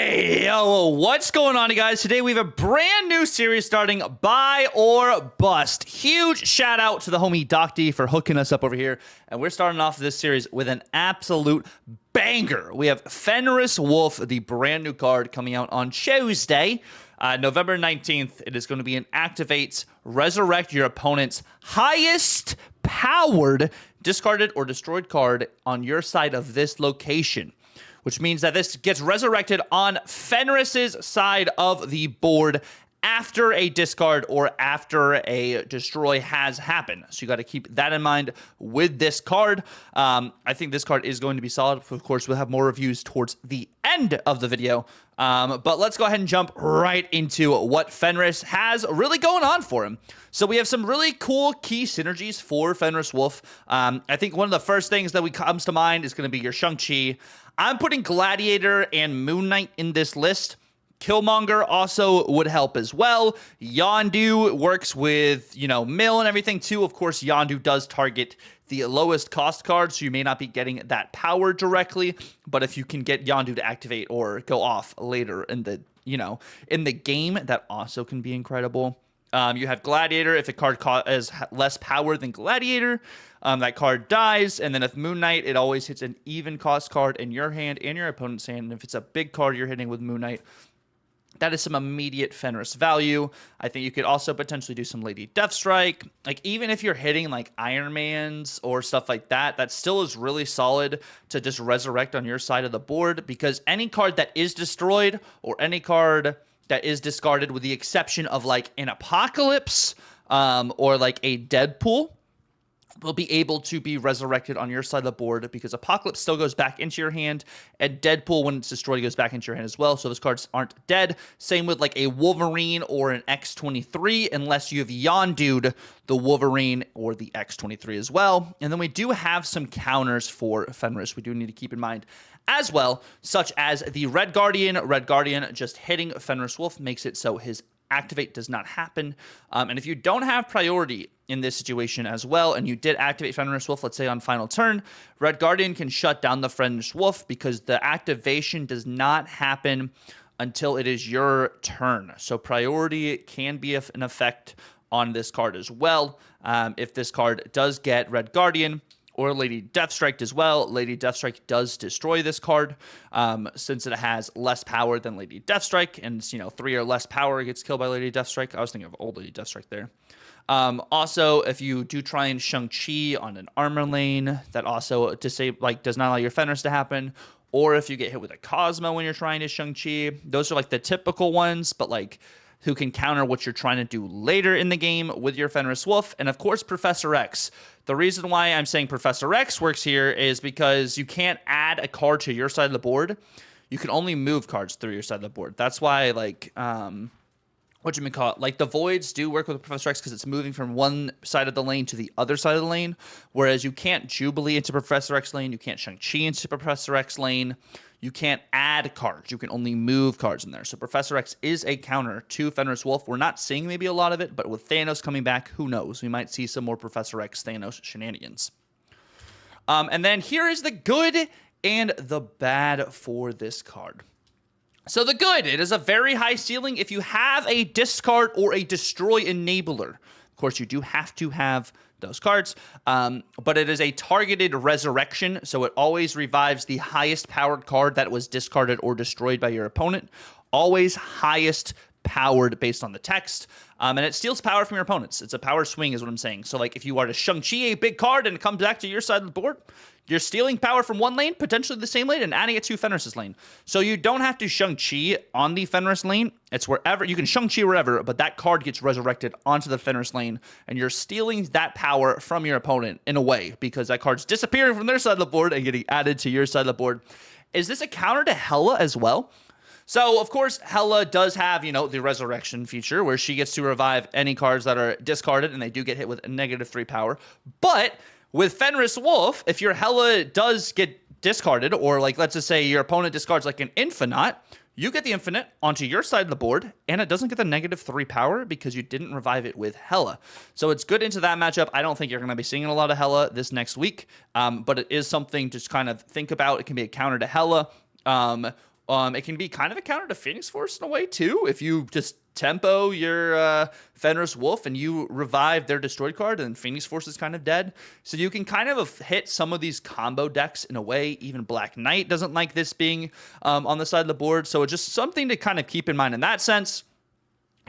Hey, yo, what's going on, you guys? Today we have a brand new series starting, Buy or Bust. Huge shout out to the homie Doc D for hooking us up over here. And we're starting off this series with an absolute banger. We have Fenris Wolf, the brand new card coming out on Tuesday, November 19th. It is going to be an activate, resurrect your opponent's highest powered discarded or destroyed card on your side of this location, which means that this gets resurrected on Fenris's side of the board after a discard or after a destroy has happened. So you got to keep that in mind with this card. I think this card is going to be solid. Of course, we'll have more reviews towards the end of the video. But let's go ahead and jump right into what Fenris has really going on for him. So we have some really cool key synergies for Fenris Wolf. I think one of the first things that comes to mind is going to be your Shang-Chi. I'm putting Gladiator and Moon Knight in this list. Killmonger also would help as well. Yondu works with, Mill and everything too. Of course, Yondu does target the lowest cost card, so you may not be getting that power directly. But if you can get Yondu to activate or go off later in the, in the game, that also can be incredible. You have Gladiator. If a card has less power than Gladiator, that card dies. And then if Moon Knight, it always hits an even cost card in your hand and your opponent's hand. And if it's a big card you're hitting with Moon Knight, that is some immediate Fenris value. I think you could also potentially do some Lady Deathstrike. Like, even if you're hitting like Iron Mans or stuff like that, that still is really solid to just resurrect on your side of the board, because any card that is destroyed or any card that is discarded, with the exception of like an Apocalypse or like a Deadpool, will be able to be resurrected on your side of the board, because Apocalypse still goes back into your hand, and Deadpool, when it's destroyed, goes back into your hand as well. So those cards aren't dead. Same with like a Wolverine or an X-23, unless you have Yondu'd the Wolverine or the X-23 as well. And then we do have some counters for Fenris we do need to keep in mind as well, such as the Red Guardian. Red Guardian just hitting Fenris Wolf makes it so his activate does not happen. And if you don't have priority in this situation as well, and you did activate Fenris Wolf, let's say on final turn, Red Guardian can shut down the Fenris Wolf, because the activation does not happen until it is your turn. So priority can be an effect on this card as well. If this card does get Red Guardian or Lady Deathstrike as well, Lady Deathstrike does destroy this card, since it has less power than Lady Deathstrike, and 3 or less power gets killed by Lady Deathstrike. I was thinking of old Lady Deathstrike there. Also, if you do try and Shang-Chi on an armor lane, that also does not allow your Fenris to happen. Or if you get hit with a Cosmo when you're trying to Shang-Chi, those are like the typical ones, but like who can counter what you're trying to do later in the game with your Fenris Wolf. And of course, Professor X. The reason why I'm saying Professor X works here is because you can't add a card to your side of the board. You can only move cards through your side of the board. That's why, like, like the Voids do work with Professor X, because it's moving from one side of the lane to the other side of the lane, whereas you can't Jubilee into Professor X lane, you can't Shang-Chi into Professor X lane, you can't add cards, you can only move cards in there. So Professor X is a counter to Fenris Wolf. We're not seeing maybe a lot of it, but with Thanos coming back, who knows? We might see some more Professor X Thanos shenanigans. And then here is the good and the bad for this card. So the good, it is a very high ceiling if you have a discard or a destroy enabler. Of course, you do have to have those cards, but it is a targeted resurrection, so it always revives the highest powered card that was discarded or destroyed by your opponent. Always highest powered based on the text, and it steals power from your opponents. It's a power swing is what I'm saying. So like if you are to Shang-Chi a big card and it comes back to your side of the board, you're stealing power from one lane, potentially the same lane, and adding it to Fenris's lane. So you don't have to Shang-Chi on the Fenris lane. It's wherever. You can Shang-Chi wherever, but that card gets resurrected onto the Fenris lane, and you're stealing that power from your opponent in a way, because that card's disappearing from their side of the board and getting added to your side of the board. Is this a counter to Hela as well? So, of course, Hela does have, the resurrection feature, where she gets to revive any cards that are discarded, and they do get hit with a -3 power. But with Fenris Wolf, if your Hela does get discarded, or like let's just say your opponent discards like an Infinite, you get the Infinite onto your side of the board, and it doesn't get the -3 power because you didn't revive it with Hela. So it's good into that matchup. I don't think you're going to be seeing a lot of Hela this next week, but it is something to kind of think about. It can be a counter to Hela. It can be kind of a counter to Phoenix Force in a way too. If you just tempo your Fenris Wolf and you revive their destroyed card, and Phoenix Force is kind of dead. So you can kind of hit some of these combo decks in a way. Even Black Knight doesn't like this being on the side of the board. So it's just something to kind of keep in mind in that sense.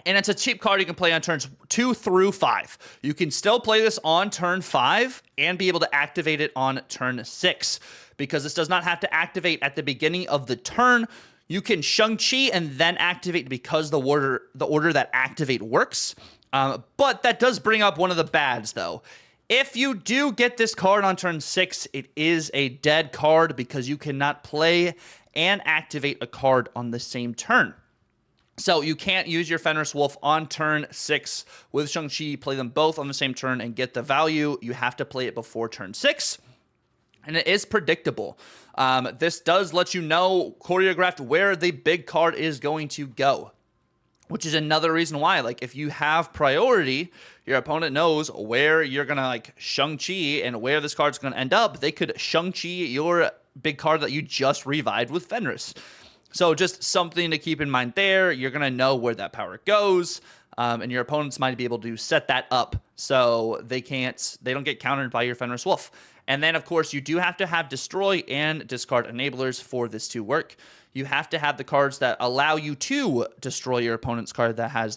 And it's a cheap card you can play on turns 2 through 5. You can still play this on turn 5 and be able to activate it on turn 6, because this does not have to activate at the beginning of the turn. You can Shang-Chi and then activate because the order that activate works. But that does bring up one of the bads, though. If you do get this card on turn 6, it is a dead card because you cannot play and activate a card on the same turn. So you can't use your Fenris Wolf on turn 6 with Shang-Chi, play them both on the same turn and get the value. You have to play it before turn 6. And it is predictable. This does let you know, choreographed, where the big card is going to go. Which is another reason why, like, if you have priority, your opponent knows where you're going to, like, Shang-Chi and where this card's going to end up. They could Shang-Chi your big card that you just revived with Fenris. So just something to keep in mind there. You're going to know where that power goes, and your opponents might be able to set that up so they don't get countered by your Fenris Wolf. And then, of course, you do have to have destroy and discard enablers for this to work. You have to have the cards that allow you to destroy your opponent's card that has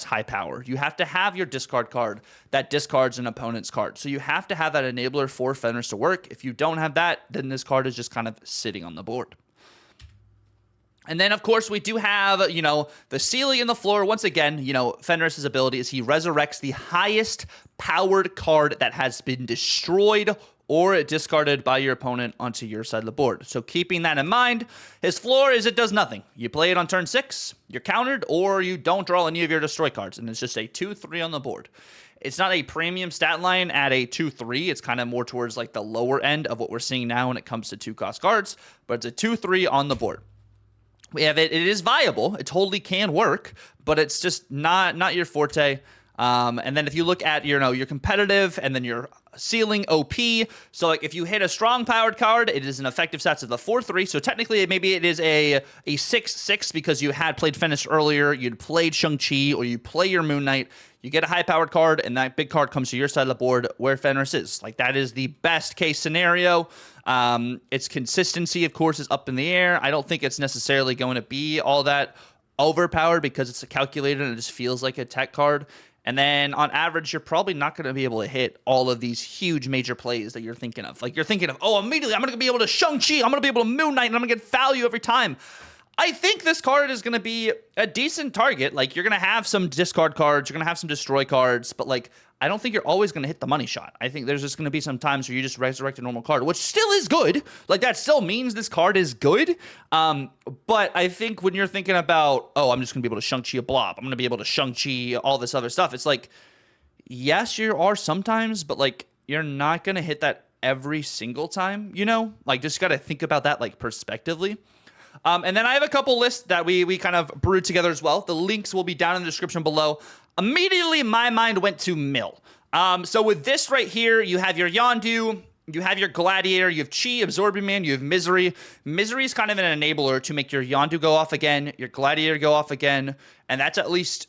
high power. You have to have your discard card that discards an opponent's card. So you have to have that enabler for Fenris to work. If you don't have that, then this card is just kind of sitting on the board. And then, of course, we do have, the ceiling and the floor. Once again, Fenris's ability is he resurrects the highest powered card that has been destroyed or discarded by your opponent onto your side of the board. So keeping that in mind, his floor is it does nothing. You play it on turn 6, you're countered, or you don't draw any of your destroy cards, and it's just a 2-3 on the board. It's not a premium stat line at a 2-3. It's kind of more towards like the lower end of what we're seeing now when it comes to 2-cost cards, but it's a 2-3 on the board. We have it. It is viable. It totally can work, but it's just not your forte. And then if you look at your competitive and then your ceiling OP, so like if you hit a strong powered card, it is an effective stats of the 4-3. So technically, maybe it is a 6-6 because you had played Fenris earlier, you'd played Shang-Chi, or you play your Moon Knight. You get a high powered card, and that big card comes to your side of the board where Fenris is. Like, that is the best case scenario. Its consistency, of course, is up in the air. I don't think it's necessarily going to be all that overpowered because it's a calculator and it just feels like a tech card. And then on average, you're probably not going to be able to hit all of these huge major plays that you're thinking of. Like, you're thinking of, immediately I'm going to be able to Shang-Chi, I'm going to be able to Moon Knight, and I'm going to get value every time. I think this card is going to be a decent target. Like, you're going to have some discard cards, you're going to have some destroy cards, but like, I don't think you're always going to hit the money shot. I think there's just going to be some times where you just resurrect a normal card, which still is good. Like, that still means this card is good. But I think when you're thinking about, I'm just going to be able to Shang-Chi a blob, I'm going to be able to Shang-Chi all this other stuff, it's like, yes, you are sometimes, but like, you're not going to hit that every single time, Like, just got to think about that, like, prospectively. And then I have a couple lists that we kind of brewed together as well. The links will be down in the description below. Immediately, my mind went to Mill. So with this right here, you have your Yondu, you have your Gladiator, you have Chi, Absorbing Man, you have Misery. Misery is kind of an enabler to make your Yondu go off again, your Gladiator go off again, and that's at least,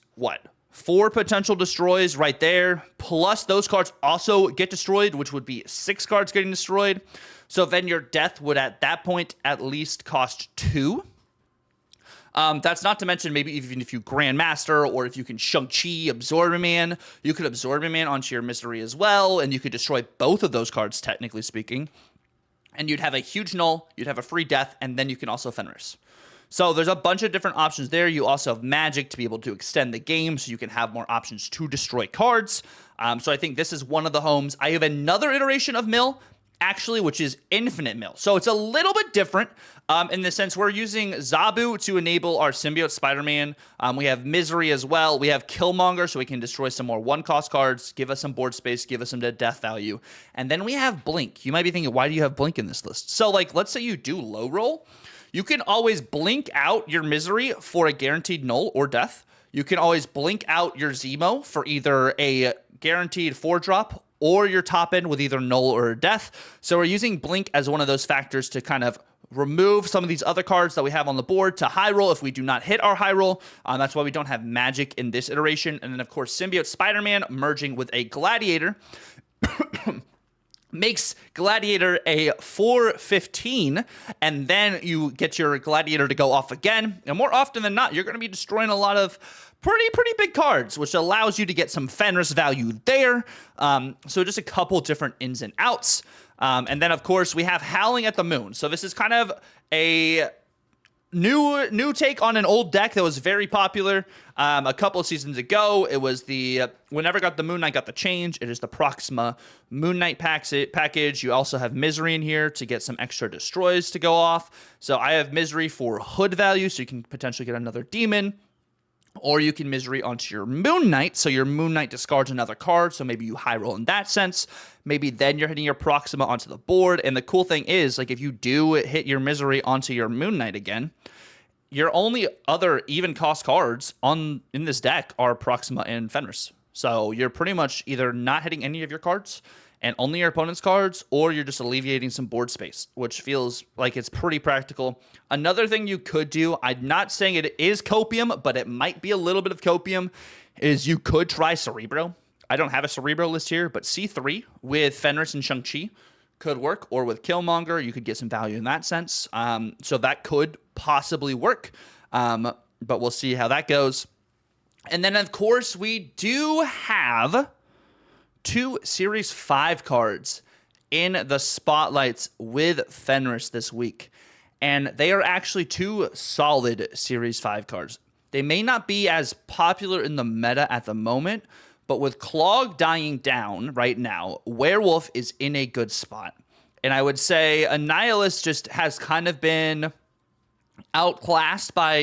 4 potential destroys right there, plus those cards also get destroyed, which would be 6 cards getting destroyed. So then your death would at that point at least cost 2. That's not to mention maybe even if you Grandmaster or if you can Shang-Chi, Absorbing Man, you could Absorbing Man onto your Misery as well, and you could destroy both of those cards, technically speaking. And you'd have a huge null, you'd have a free death, and then you can also Fenris. So there's a bunch of different options there. You also have magic to be able to extend the game so you can have more options to destroy cards. So I think this is one of the homes. I have another iteration of Mill, actually, which is Infinite Mill. So it's a little bit different in the sense we're using Zabu to enable our Symbiote Spider-Man. We have Misery as well. We have Killmonger, so we can destroy some more 1-cost cards, give us some board space, give us some death value. And then we have Blink. You might be thinking, why do you have Blink in this list? So, like, let's say you do low roll. You can always blink out your Misery for a guaranteed null or death. You can always blink out your Zemo for either a guaranteed 4-drop or your top end with either null or death. So we're using Blink as one of those factors to kind of remove some of these other cards that we have on the board to high roll if we do not hit our high roll. That's why we don't have magic in this iteration. And then, of course, Symbiote Spider-Man merging with a Gladiator makes Gladiator a 4/15, and then you get your Gladiator to go off again. And more often than not, you're going to be destroying a lot of pretty big cards, which allows you to get some Fenris value there. So just a couple different ins and outs. And then, of course, we have Howling at the Moon. So this is kind of a new take on an old deck that was very popular a couple of seasons ago. It was the whenever got the Moon Knight got the change. It is the Proxima Moon Knight package. You also have Misery in here to get some extra destroys to go off. So I have Misery for hood value, so you can potentially get another demon. Or you can Misery onto your Moon Knight, so your Moon Knight discards another card, so maybe you high roll in that sense. Maybe then you're hitting your Proxima onto the board, and the cool thing is, like, if you do hit your Misery onto your Moon Knight again, your only other even cost cards in this deck are Proxima and Fenris. So you're pretty much either not hitting any of your cards and only your opponent's cards, or you're just alleviating some board space, which feels like it's pretty practical. Another thing you could do, I'm not saying it is copium, but it might be a little bit of copium, is you could try Cerebro. I don't have a Cerebro list here, but C3 with Fenris and Shang-Chi could work, or with Killmonger, you could get some value in that sense. So that could possibly work, but we'll see how that goes. And then, of course, we do have 2 Series 5 cards in the spotlights with Fenris this week. And they are actually 2 solid Series 5 cards. They may not be as popular in the meta at the moment, but with Clog dying down right now, Werewolf is in a good spot. And I would say Annihilus just has kind of been outclassed by,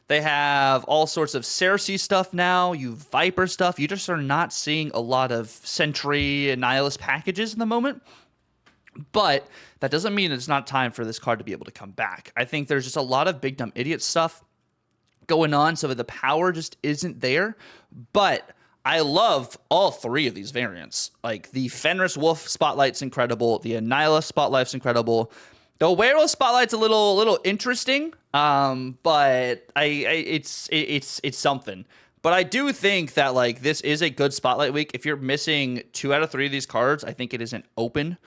they have all sorts of Cersei stuff now, you Viper stuff. You just are not seeing a lot of Sentry and Nihilus packages in the moment. But that doesn't mean it's not time for this card to be able to come back. I think there's just a lot of big dumb idiot stuff going on, so the power just isn't there. But I love all 3 of these variants. Like, the Fenris Wolf Spotlight's incredible. The Annihilus Spotlight's incredible. The Werewolf Spotlight's a little interesting, but it's something. But I do think that, like, this is a good Spotlight week. If you're missing 2 out of 3 of these cards, I think it is an open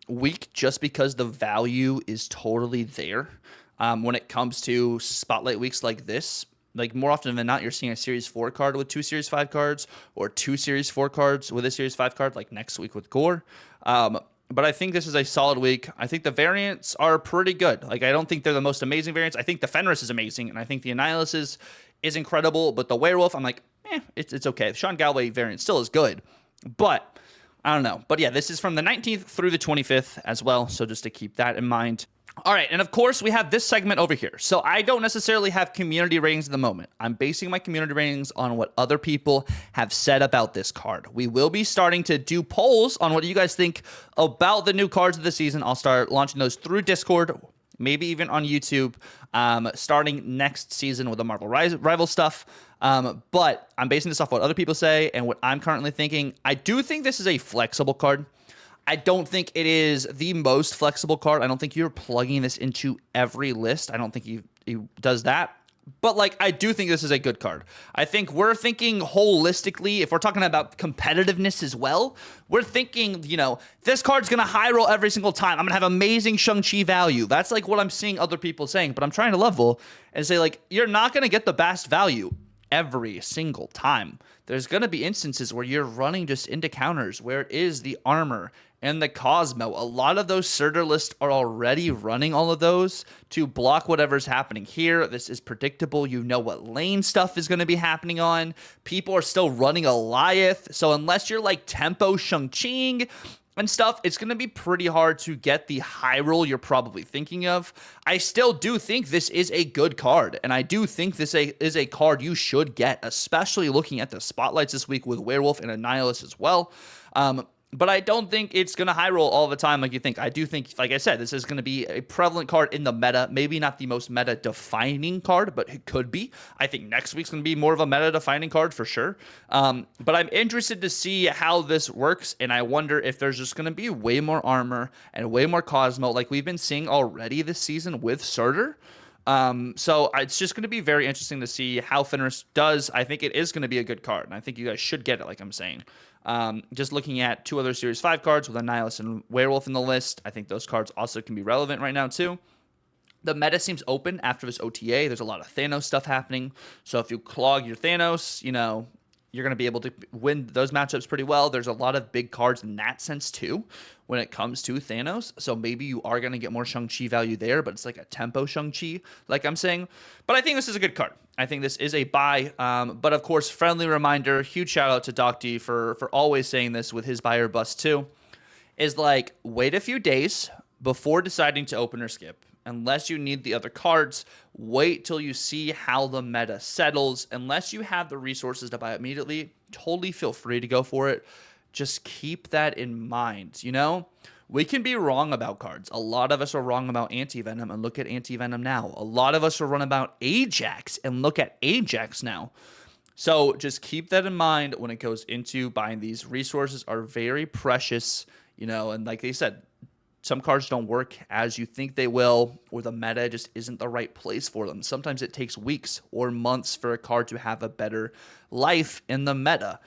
week, just because the value is totally there when it comes to Spotlight weeks like this. Like, more often than not, you're seeing a Series 4 card with 2 Series 5 cards, or 2 Series 4 cards with a Series 5 card, like next week with Gore. But I think this is a solid week. I think the variants are pretty good. Like, I don't think they're the most amazing variants. I think the Fenris is amazing, and I think the Annihilus is incredible. But the Werewolf, I'm like, it's okay. The Sean Galway variant still is good, but I don't know. But yeah, this is from the 19th through the 25th as well, so just to keep that in mind. All right, and of course, we have this segment over here. So I don't necessarily have community ratings at the moment. I'm basing my community ratings on what other people have said about this card. We will be starting to do polls on what you guys think about the new cards of the season. I'll start launching those through Discord, maybe even on YouTube, starting next season with the Marvel Rival stuff. But I'm basing this off what other people say and what I'm currently thinking. I do think this is a flexible card. I don't think it is the most flexible card. I don't think you're plugging this into every list. I don't think he does that. But, like, I do think this is a good card. I think we're thinking holistically, if we're talking about competitiveness as well, we're thinking, this card's going to high roll every single time. I'm going to have amazing Shang-Chi value. That's, like, what I'm seeing other people saying. But I'm trying to level and say, like, you're not going to get the best value every single time. There's going to be instances where you're running just into counters, where it is the armor and the Cosmo. A lot of those Surtur lists are already running all of those to block whatever's happening here. This is predictable. You know what lane stuff is going to be happening on. People are still running Goliath. So unless you're like Tempo Shang-Chi and stuff, it's going to be pretty hard to get the high roll you're probably thinking of. I still do think this is a good card, and I do think this is a card you should get, especially looking at the spotlights this week with Werewolf and Annihilus as well. But I don't think it's going to high roll all the time like you think. I do think, like I said, this is going to be a prevalent card in the meta. Maybe not the most meta-defining card, but it could be. I think next week's going to be more of a meta-defining card for sure. But I'm interested to see how this works, and I wonder if there's just going to be way more armor and way more Cosmo like we've been seeing already this season with Surtur. So it's just going to be very interesting to see how Fenris does. I think it is going to be a good card, and I think you guys should get it, like I'm saying. Just looking at 2 other Series 5 cards with a Nihilus and Werewolf in the list, I think those cards also can be relevant right now too. The meta seems open after this OTA. There's a lot of Thanos stuff happening. So if you clog your Thanos, you're going to be able to win those matchups pretty well. There's a lot of big cards in that sense too when it comes to Thanos. So maybe you are going to get more Shang-Chi value there, but it's like a tempo Shang-Chi, like I'm saying. But I think this is a good card. I think this is a buy. But of course, friendly reminder, huge shout out to Doc D for always saying this with his buy or bust too, is like wait a few days before deciding to open or skip. Unless you need the other cards, wait till you see how the meta settles. Unless you have the resources to buy it immediately, totally feel free to go for it. Just keep that in mind, We can be wrong about cards. A lot of us are wrong about Anti-Venom, and look at Anti-Venom now. A lot of us are wrong about Ajax, and look at Ajax now. So just keep that in mind when it goes into buying these. Resources are very precious, and like they said, some cards don't work as you think they will, or the meta just isn't the right place for them. Sometimes it takes weeks or months for a card to have a better life in the meta.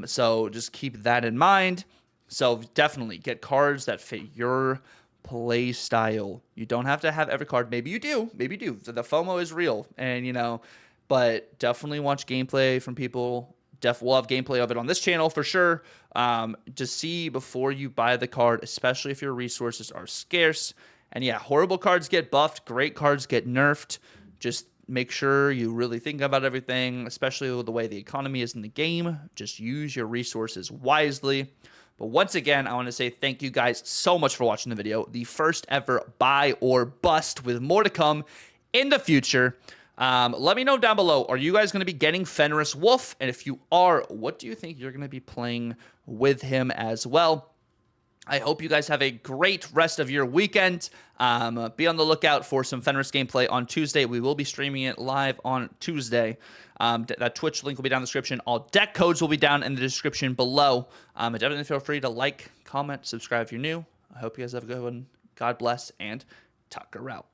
So just keep that in mind. So definitely get cards that fit your play style. You don't have to have every card. Maybe you do. The FOMO is real, and but definitely watch gameplay from people. We'll have gameplay of it on this channel for sure. To see before you buy the card, especially if your resources are scarce. And yeah, horrible cards get buffed, great cards get nerfed. Just make sure you really think about everything, especially with the way the economy is in the game. Just use your resources wisely. But once again, I want to say thank you guys so much for watching the video. The first ever buy or bust, with more to come in the future. Let me know down below, are you guys going to be getting Fenris Wolf? And if you are, what do you think you're going to be playing with him as well? I hope you guys have a great rest of your weekend. Be on the lookout for some Fenris gameplay on Tuesday. We will be streaming it live on Tuesday. That Twitch link will be down in the description. All deck codes will be down in the description below. Definitely feel free to like, comment, subscribe if you're new. I hope you guys have a good one. God bless, and Tucker out.